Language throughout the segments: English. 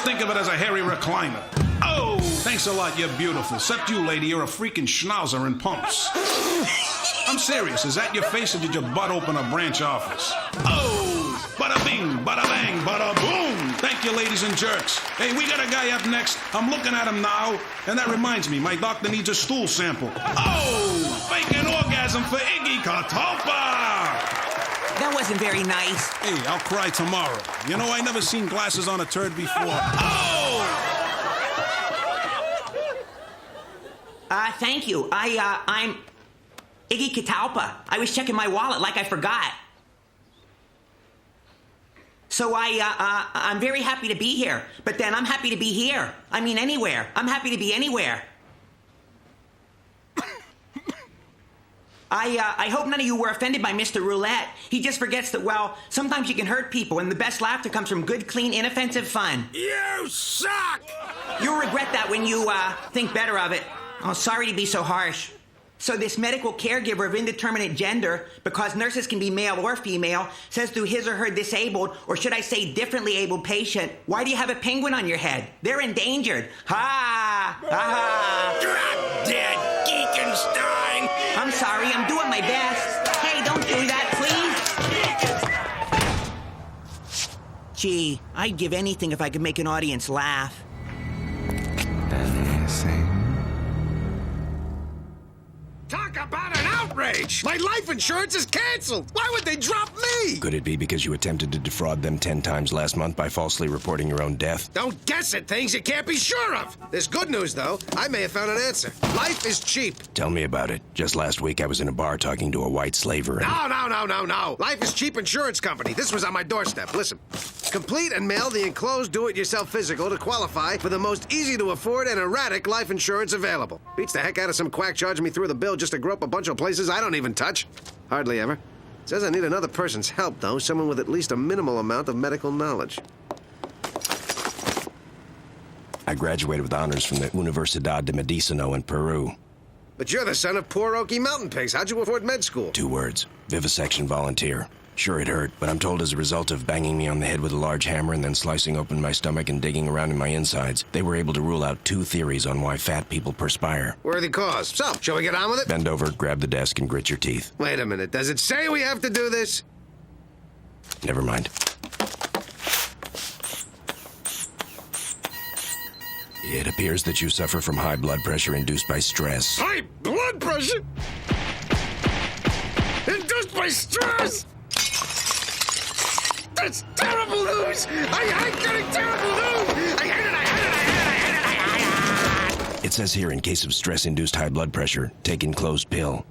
Just think of it as a hairy recliner. Oh, thanks a lot, you're beautiful. Except you, lady, you're a freaking schnauzer in pumps. I'm serious, is that your face or did your butt open a branch office? Oh, bada bing, bada bang, bada boom. Thank you, ladies and jerks. Hey, we got a guy up next. I'm looking at him now, and that reminds me, my doctor needs a stool sample. Oh, fake an orgasm for Iggy Catalpa. That wasn't very nice. Hey, I'll cry tomorrow. You know, I never seen glasses on a turd before. Oh! Thank you. I'm Iggy Catalpa. I was checking my wallet like I forgot. So I'm very happy to be here. But then I'm happy to be here. I mean, anywhere. I'm happy to be anywhere. I hope none of you were offended by Mr. Roulette. He just forgets that, well, sometimes you can hurt people, and the best laughter comes from good, clean, inoffensive fun. You suck! You'll regret that when you, think better of it. Oh, sorry to be so harsh. So this medical caregiver of indeterminate gender, because nurses can be male or female, says to his or her disabled, or should I say differently abled patient, why do you have a penguin on your head? They're endangered. Ha! Ha ha! Drop dead, Geekenstein! I'm sorry, I'm doing my best. Hey, don't do that, please. Gee, I'd give anything if I could make an audience laugh. Talk about an outrage! My life insurance is canceled! Why would they drop me? Could it be because you attempted to defraud them 10 times last month by falsely reporting your own death? Don't guess at things you can't be sure of! There's good news, though. I may have found an answer. Life is cheap. Tell me about it. Just last week I was in a bar talking to a white slaver and... No. Life is Cheap Insurance Company. This was on my doorstep. Listen. Complete and mail the enclosed do-it-yourself physical to qualify for the most easy-to-afford and erratic life insurance available. Beats the heck out of some quack charging me through the bill just to grope a bunch of places I don't even touch. Hardly ever. Says I need another person's help, though. Someone with at least a minimal amount of medical knowledge. I graduated with honors from the Universidad de Medicina in Peru. But you're the son of poor Okie mountain pigs. How'd you afford med school? 2 words. Vivisection volunteer. Sure, it hurt, but I'm told as a result of banging me on the head with a large hammer and then slicing open my stomach and digging around in my insides, they were able to rule out 2 theories on why fat people perspire. Worthy cause. So, shall we get on with it? Bend over, grab the desk, and grit your teeth. Wait a minute. Does it say we have to do this? Never mind. It appears that you suffer from high blood pressure induced by stress. High blood pressure? Induced by stress? That's terrible news! I hate getting terrible news! I hate it! It says here, in case of stress-induced high blood pressure, take enclosed pill.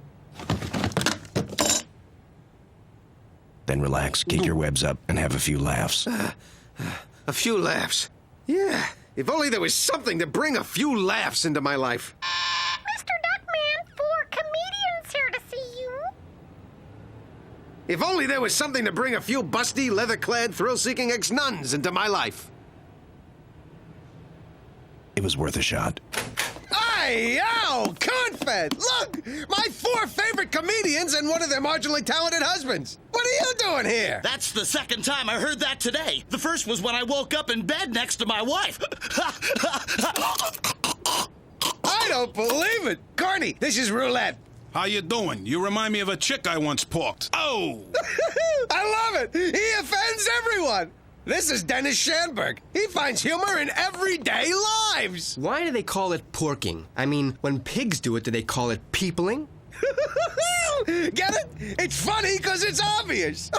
Then relax, kick your webs up, and have a few laughs. A few laughs. Yeah, if only there was something to bring a few laughs into my life. Mr. Duckman, 4 comedians here to see you. If only there was something to bring a few busty, leather-clad, thrill-seeking ex-nuns into my life. It was worth a shot. Hey, yo, Confed! Look! My 4 favorite comedians and one of their marginally talented husbands. What are you doing here? That's the second time I heard that today. The first was when I woke up in bed next to my wife. I don't believe it. Carney, this is Roulette. How you doing? You remind me of a chick I once porked. Oh! I love it. He offends everyone. This is Dennis Schanberg. He finds humor in everyday lives. Why do they call it porking? I mean, when pigs do it, do they call it peopling? Get it? It's funny because it's obvious.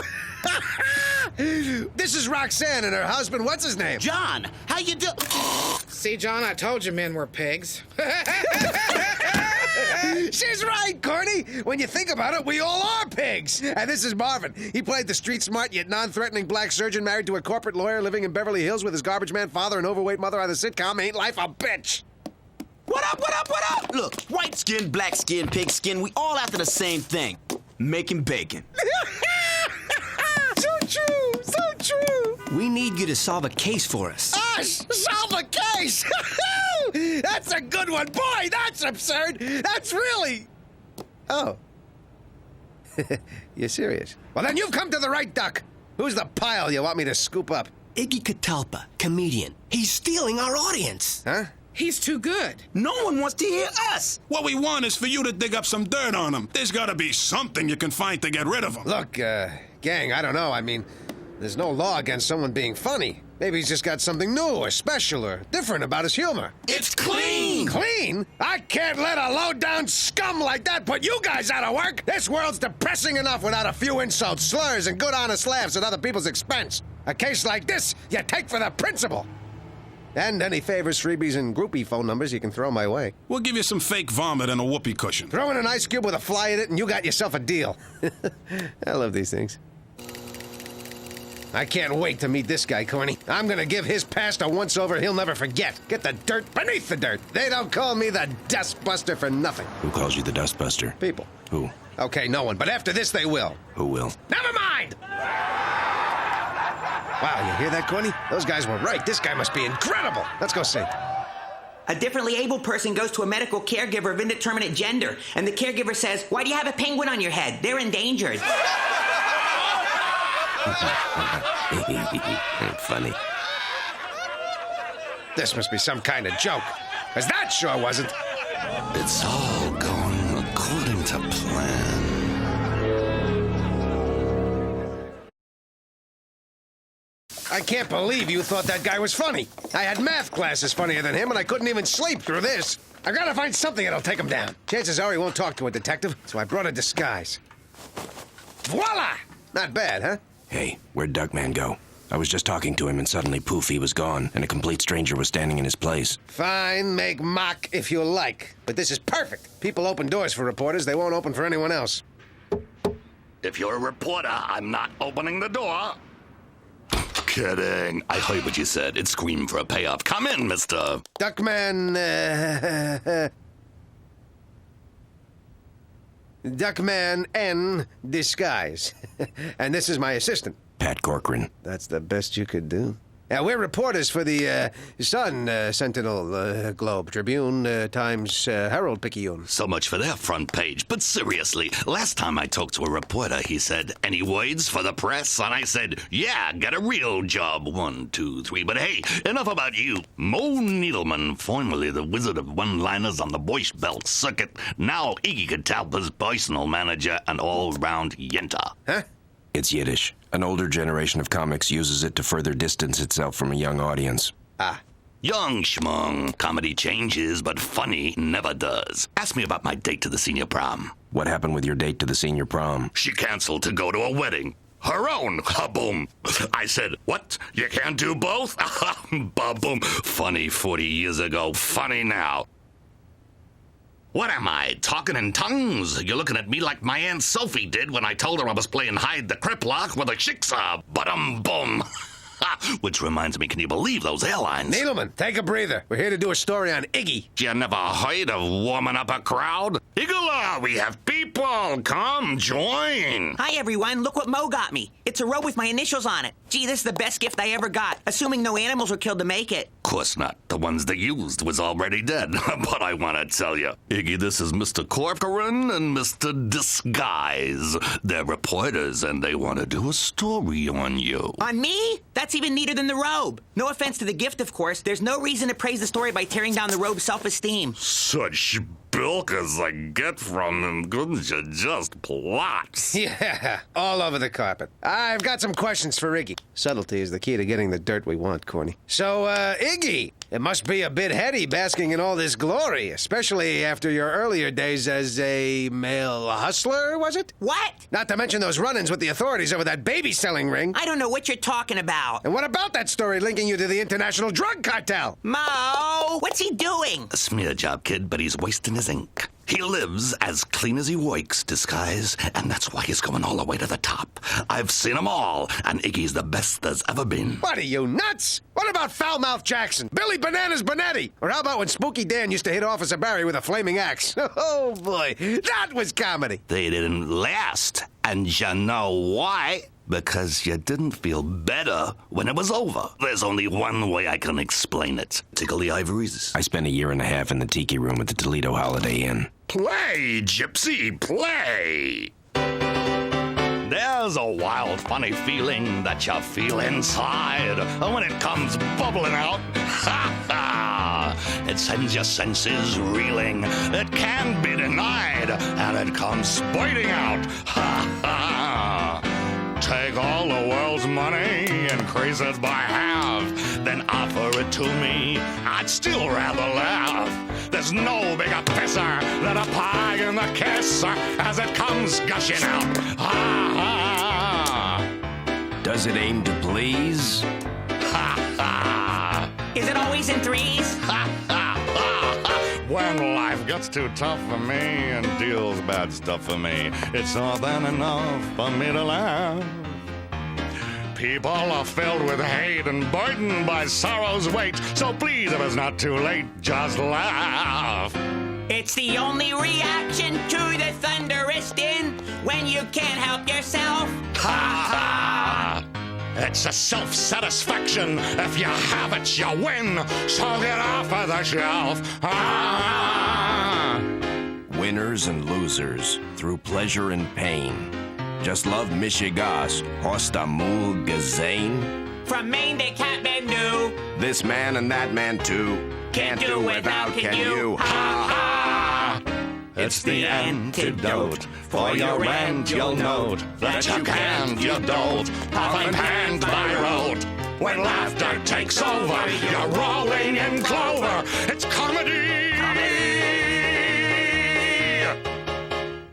This is Roxanne and her husband. What's his name? John, how you do? See, John, I told you men were pigs. She's right, Corny. When you think about it, we all are pigs. And this is Marvin. He played the street-smart yet non-threatening black surgeon married to a corporate lawyer living in Beverly Hills with his garbage man father and overweight mother on the sitcom Ain't Life a Bitch. What up? Look, white skin, black skin, pig skin, we all after the same thing. Making bacon. So true. We need you to solve a case for us. Us? Solve a case? That's a good one. Boy, that's absurd. That's really... Oh. You're serious? Well, then you've come to the right duck. Who's the pile you want me to scoop up? Iggy Catalpa, comedian. He's stealing our audience. Huh? He's too good. No one wants to hear us. What we want is for you to dig up some dirt on him. There's gotta be something you can find to get rid of him. Look, gang, I don't know. I mean, there's no law against someone being funny. Maybe he's just got something new or special or different about his humor. It's clean. Clean? I can't let a low-down scum like that put you guys out of work. This world's depressing enough without a few insults, slurs, and good honest laughs at other people's expense. A case like this, you take for the principal. And any favors, freebies, and groupie phone numbers you can throw my way. We'll give you some fake vomit and a whoopee cushion. Throw in an ice cube with a fly in it, and you got yourself a deal. I love these things. I can't wait to meet this guy, Corny. I'm gonna give his past a once-over he'll never forget. Get the dirt beneath the dirt. They don't call me the Dustbuster for nothing. Who calls you the Dustbuster? People. Who? Okay, no one, but after this they will. Who will? Never mind! Wow, you hear that, Corny? Those guys were right. This guy must be incredible. Let's go see. A differently abled person goes to a medical caregiver of indeterminate gender, and the caregiver says, "Why do you have a penguin on your head? They're endangered." Funny. This must be some kind of joke. Because that sure wasn't. It's all going according to plan. I can't believe you thought that guy was funny. I had math classes funnier than him, and I couldn't even sleep through this. I gotta find something that'll take him down. Chances are he won't talk to a detective, so I brought a disguise. Voila! Not bad, huh? Hey, where'd Duckman go? I was just talking to him and suddenly, poof, he was gone, and a complete stranger was standing in his place. Fine, make mock if you like. But this is perfect. People open doors for reporters, they won't open for anyone else. If you're a reporter, I'm not opening the door. Kidding. I heard what you said. It screamed for a payoff. Come in, mister. Duckman, Duckman N. Disguise. And this is my assistant. Pat Corcoran. That's the best you could do. We're reporters for the Sun, Sentinel, Globe, Tribune, Times, Herald, Picayune. So much for their front page. But seriously, last time I talked to a reporter, he said, "Any words for the press?" And I said, "Yeah, get a real job." 1, 2, 3. But hey, enough about you. Mo Needleman, formerly the wizard of one-liners on the Borscht Belt circuit, now Iggy Catalpa's personal manager and all-round yenta. Huh? It's Yiddish. An older generation of comics uses it to further distance itself from a young audience. Ah. Young schmung. Comedy changes, but funny never does. Ask me about my date to the senior prom. What happened with your date to the senior prom? She canceled to go to a wedding. Her own. Boom. I said, "What? You can't do both?" Boom. Funny 40 years ago. Funny now. What am I, talking in tongues? You're looking at me like my Aunt Sophie did when I told her I was playing hide the Kriplock with a shiksa. Boom. Which reminds me, can you believe those airlines? Needleman, take a breather. We're here to do a story on Iggy. You never heard of warming up a crowd? Igala, we have people. Come, join. Hi, everyone. Look what Mo got me. It's a robe with my initials on it. Gee, this is the best gift I ever got, assuming no animals were killed to make it. Of course not. The ones they used was already dead. But I want to tell you, Iggy, this is Mr. Corcoran and Mr. Disguise. They're reporters, and they want to do a story on you. On me? That's even neater than the robe. No offense to the gift, of course. There's no reason to praise the story by tearing down the robe's self-esteem. Such bilk as I get from him, couldn't you just plot? Yeah, all over the carpet. I've got some questions for Iggy. Subtlety is the key to getting the dirt we want, Corny. So, Iggy, it must be a bit heady basking in all this glory, especially after your earlier days as a male hustler, was it? What? Not to mention those run-ins with the authorities over that baby-selling ring. I don't know what you're talking about. And what about that story linking you to the international drug cartel? Mo! What's he doing? A smear job, kid, but he's wasting his ink. He lives as clean as he works, Disguise, and that's why he's going all the way to the top. I've seen them all, and Iggy's the best there's ever been. What are you, nuts? What about Foulmouth Jackson? Billy Bananas Bonetti? Or how about when Spooky Dan used to hit Officer Barry with a flaming axe? Oh, boy, that was comedy. They didn't last, and you know why? Because you didn't feel better when it was over. There's only one way I can explain it. Tickle the ivories. I spent 1.5 years in the tiki room at the Toledo Holiday Inn. Play, Gypsy, play! There's a wild, funny feeling that you feel inside when it comes bubbling out. Ha ha! It sends your senses reeling. It can't be denied, and it comes spurting out. Ha ha! Take all the world's money, increase it by half, then offer it to me. I'd still rather laugh. There's no bigger pisser than a pie in the kiss as it comes gushing out. Ha ha! Does it aim to please? Ha ha! Is it always in threes? Ha ha ha! When life gets too tough for me and deals bad stuff for me, it's more than enough for me to laugh. People are filled with hate and burdened by sorrow's weight. So please, if it's not too late, just laugh. It's the only reaction to the thunderous din when you can't help yourself. Ha ha! It's a self-satisfaction. If you have it, you win. So get off of the shelf. Ha! Winners and losers, through pleasure and pain. Just love Michigas, Hosta Mul Gazain. From Maine to Kathmandu. This man and that man too. Can't do without, can you? Ha ha! It's the antidote. For your rant, you'll note that you can't, you don't. Often hand by rote. When laughter takes over, you're rolling in clover. It's comedy.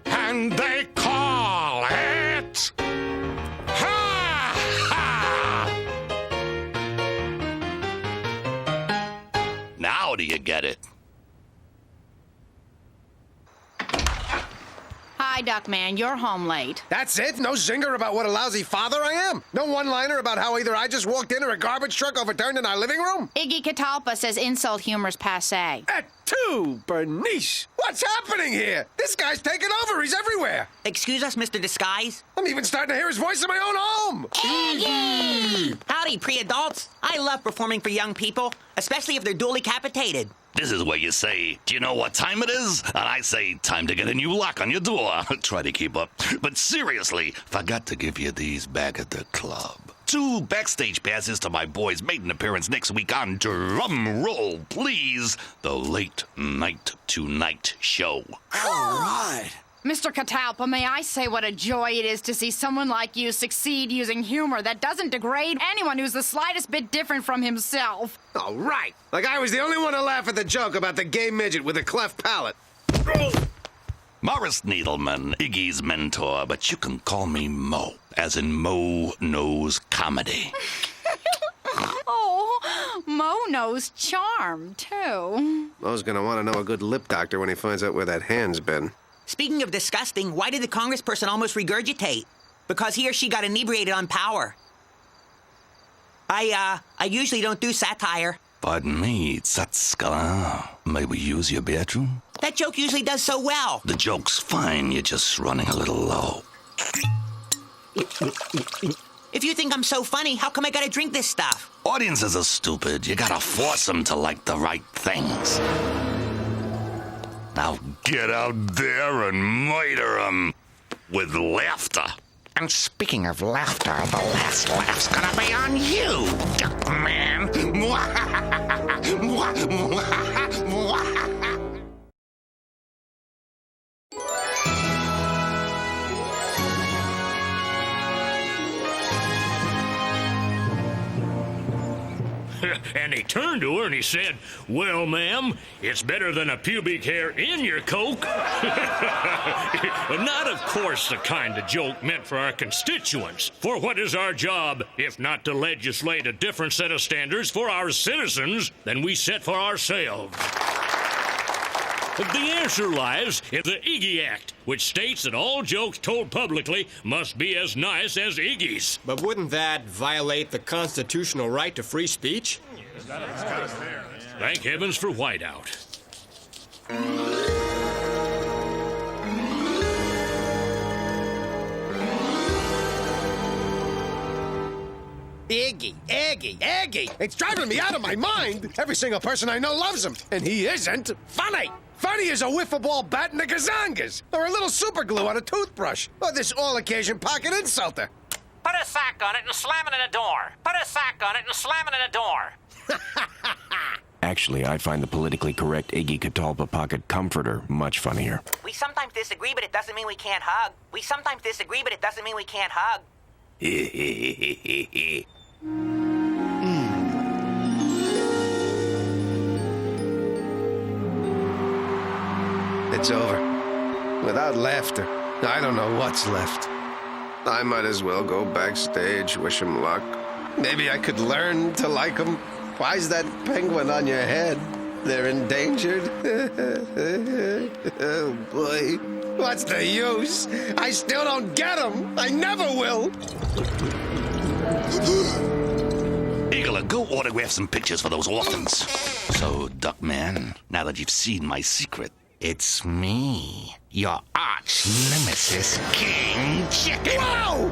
And they call it ha ha. Now do you get it? Hi, Duckman. You're home late. That's it? No zinger about what a lousy father I am? No one-liner about how either I just walked in or a garbage truck overturned in our living room? Iggy Catalpa says insult humor's passé. Atu, Bernice! What's happening here? This guy's taking over. He's everywhere. Excuse us, Mr. Disguise. I'm even starting to hear his voice in my own home. Iggy! Howdy, pre-adults. I love performing for young people, especially if they're duly capitated. This is where you say, do you know what time it is? And I say, time to get a new lock on your door. Try to keep up. But seriously, forgot to give you these back at the club. 2 backstage passes to my boy's maiden appearance next week on Drum Roll, Please, the Late Night Tonight Show. All right. Mr. Catalpa, may I say what a joy it is to see someone like you succeed using humor that doesn't degrade anyone who's the slightest bit different from himself. All right. Like I was the only one to laugh at the joke about the gay midget with a cleft palate. Morris Needleman, Iggy's mentor, but you can call me Mo, as in Mo Knows Comedy. Oh, Mo knows charm, too. Mo's gonna want to know a good lip doctor when he finds out where that hand's been. Speaking of disgusting, why did the congressperson almost regurgitate? Because he or she got inebriated on power. I usually don't do satire. Pardon me, Tsatskala. May we use your bathroom? That joke usually does so well. The joke's fine, you're just running a little low. If you think I'm so funny, how come I gotta drink this stuff? Audiences are stupid. You gotta force them to like the right things. Now get out there and murder them with laughter. And speaking of laughter, the last laugh's gonna be on you, Duckman. And he turned to her and he said, "Well, ma'am, it's better than a pubic hair in your Coke." Not, of course, the kind of joke meant for our constituents. For what is our job, if not to legislate a different set of standards for our citizens than we set for ourselves? The answer lies in the Iggy Act, which states that all jokes told publicly must be as nice as Iggy's. But wouldn't that violate the constitutional right to free speech? Thank heavens for Whiteout. Iggy. It's driving me out of my mind. Every single person I know loves him, and he isn't funny. Funny as a wiffle ball bat in the gazongas, or a little super glue on a toothbrush, or this all-occasion pocket insulter. Put a sock on it and slam it in a door. Put a sock on it and slam it in a door. Actually, I find the politically correct Iggy Catalpa pocket comforter much funnier. We sometimes disagree, but it doesn't mean we can't hug. We sometimes disagree, but it doesn't mean we can't hug. It's over. Without laughter, I don't know what's left. I might as well go backstage, wish him luck. Maybe I could learn to like him. Why's that penguin on your head? They're endangered? Oh, boy. What's the use? I still don't get him. I never will. Eagler, go autograph some pictures for those orphans. So, Duckman, now that you've seen my secret, it's me, your arch nemesis, King Chicken. Whoa!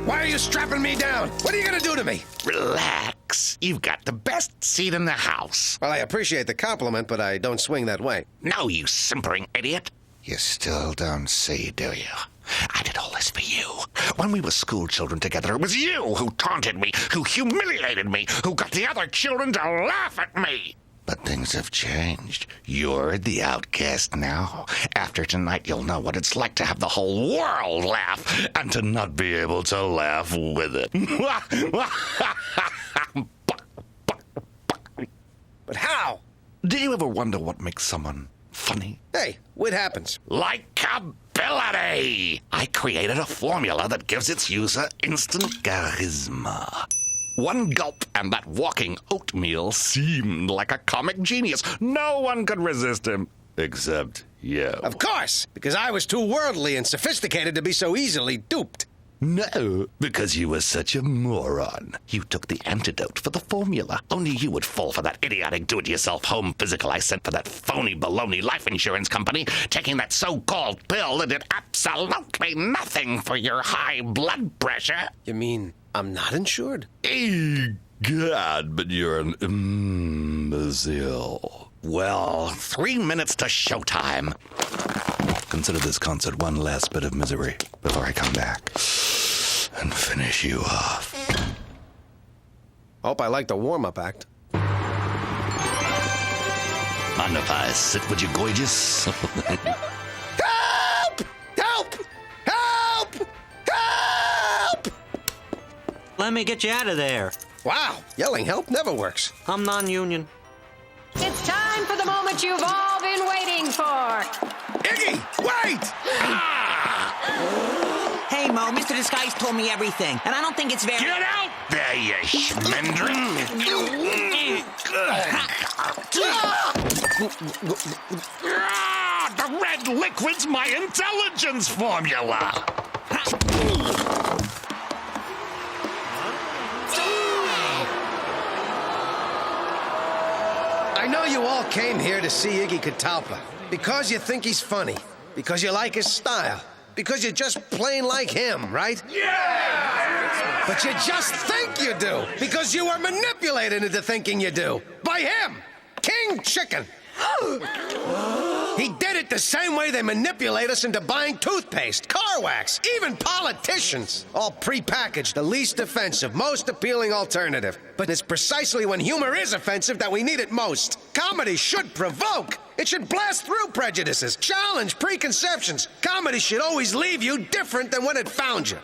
Why are you strapping me down? What are you gonna do to me? Relax. You've got the best seat in the house. Well, I appreciate the compliment, but I don't swing that way. No, you simpering idiot. You still don't see, do you? I did all this for you. When we were school children together, it was you who taunted me, who humiliated me, who got the other children to laugh at me. But things have changed. You're the outcast now. After tonight, you'll know what it's like to have the whole world laugh and to not be able to laugh with it. But how? Do you ever wonder what makes someone funny? Hey, what happens? Likeability! I created a formula that gives its user instant charisma. One gulp, and that walking oatmeal seemed like a comic genius. No one could resist him, except you. Of course, because I was too worldly and sophisticated to be so easily duped. No, because you were such a moron. You took the antidote for the formula. Only you would fall for that idiotic do-it-yourself home physical I sent for that phony baloney life insurance company, taking that so-called pill that did absolutely nothing for your high blood pressure. You mean I'm not insured? God, but you're an imbecile. Well, 3 minutes to showtime. Consider this concert one last bit of misery before I come back and finish you off. Hope I like the warm-up act. Mind if I sit with you, gorgeous? Help! Help! Help! Help! Let me get you out of there. Wow, yelling help never works. I'm non-union. It's time for the moment you've all been waiting for. Iggy, wait! Hey, Mo, Mr. Disguise told me everything, and I don't think it's very... Get out there, you schmendrin! The red liquid's my intelligence formula! I know you all came here to see Iggy Catalpa because you think he's funny, because you like his style, because you just plain like him, right? Yeah! But you just think you do, because you were manipulated into thinking you do. By him, King Chicken. He did it the same way they manipulate us into buying toothpaste, car wax, even politicians. All prepackaged, the least offensive, most appealing alternative. But it's precisely when humor is offensive that we need it most. Comedy should provoke. It should blast through prejudices, challenge preconceptions. Comedy should always leave you different than when it found you.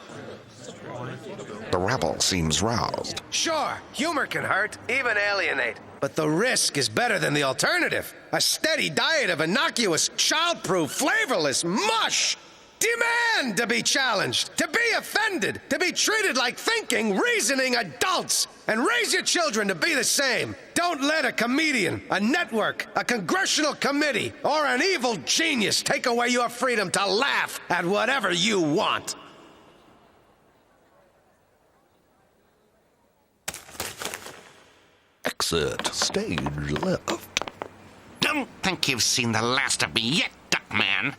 The rebel seems roused. Sure, humor can hurt, even alienate. But the risk is better than the alternative. A steady diet of innocuous, childproof, flavorless mush. Demand to be challenged, to be offended, to be treated like thinking, reasoning adults. And raise your children to be the same. Don't let a comedian, a network, a congressional committee, or an evil genius take away your freedom to laugh at whatever you want. Exit stage left. Don't think you've seen the last of me yet, Duckman.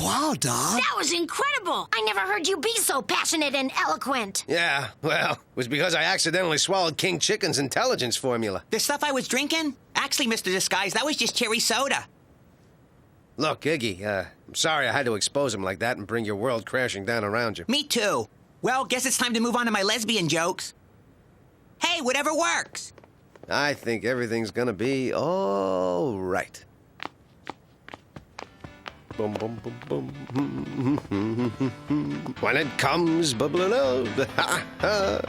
Wow, dog. That was incredible. I never heard you be so passionate and eloquent. Yeah, well, it was because I accidentally swallowed King Chicken's intelligence formula. The stuff I was drinking? Actually, Mr. Disguise, that was just cherry soda. Look, Iggy, I'm sorry I had to expose him like that and bring your world crashing down around you. Me too. Well, guess it's time to move on to my lesbian jokes. Hey, whatever works. I think everything's gonna be all right. Boom, boom, boom, boom. When it comes bubbling up, ha ha.